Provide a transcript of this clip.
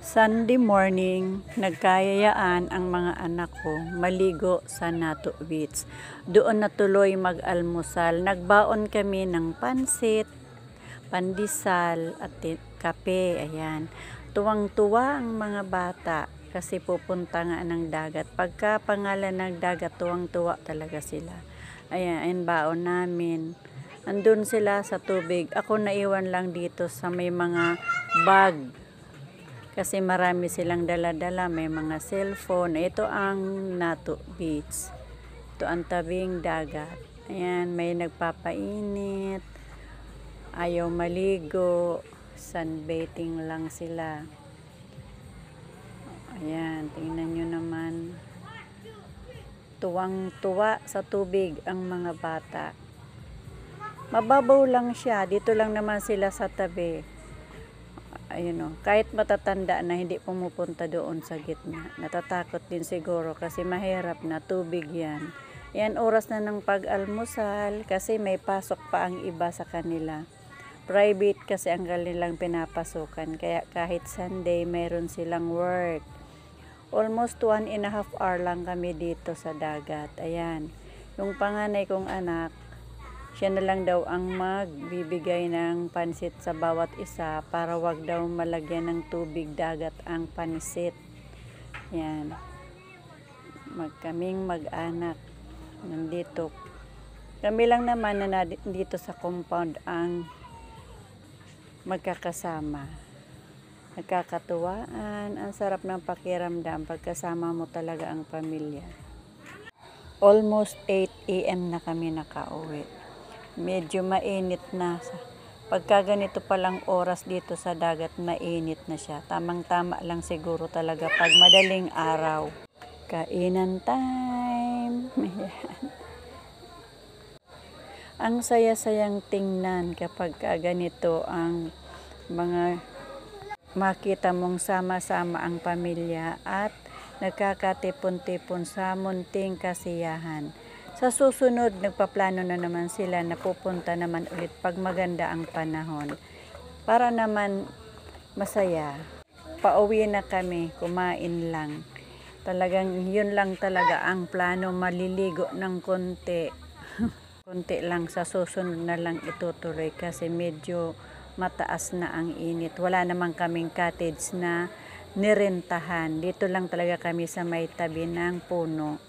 Sunday morning, nagkayayaan ang mga anak ko maligo sa Nato Beach. Doon natuloy mag-almusal. Nagbaon kami ng pansit, pandesal at kape. Ayan. Tuwang-tuwa ang mga bata kasi pupunta nga ng dagat. Pagka pangalan ng dagat, tuwang-tuwa talaga sila. Ayan, ang baon namin. Andun sila sa tubig. Ako naiwan lang dito sa may mga bag. Kasi marami silang dala-dala, may mga cellphone. Ito ang Nato Beach. Ito ang tabing dagat. Ayan, may nagpapainit. Ayaw maligo. Sunbathing lang sila. Ayan, tingnan nyo naman. Tuwang-tuwa sa tubig ang mga bata. Mababaw lang siya. Dito lang naman sila sa tabi. Ayun o, kahit matatanda na hindi pumupunta doon sa gitna. Natatakot din siguro kasi mahirap na tubig yan. Yan oras na ng pag-almusal kasi may pasok pa ang iba sa kanila. Private kasi ang kanilang pinapasukan. Kaya kahit Sunday mayroon silang work. Almost 1.5 hour lang kami dito sa dagat. Ayan, yung panganay kong anak, siya na lang daw ang magbibigay ng pansit sa bawat isa para wag daw malagyan ng tubig dagat ang pansit. Yan. Kaming mag-anak nandito. Kami lang naman na dito sa compound ang magkakasama. Nagkakatuwaan. Ang sarap ng pakiramdam pagkasama mo talaga ang pamilya. Almost 8 AM na kami nakauwi. Medyo mainit na. Pagka ganito palang oras dito sa dagat, mainit na siya. Tamang-tama lang siguro talaga pag madaling araw. Kainan time! Ang saya-sayang tingnan kapag ganito ang mga makita mong sama-sama ang pamilya at nagkakatipon-tipon sa munting kasiyahan. Sa susunod, nagpaplano na naman sila na pupunta naman ulit pag maganda ang panahon. Para naman masaya. Pauwi na kami, kumain lang. Talagang yun lang talaga ang plano, maliligo ng konti. Konti lang, sa susunod na lang itutuloy kasi medyo mataas na ang init. Wala naman kaming cottage na nirentahan. Dito lang talaga kami sa may tabi ng puno.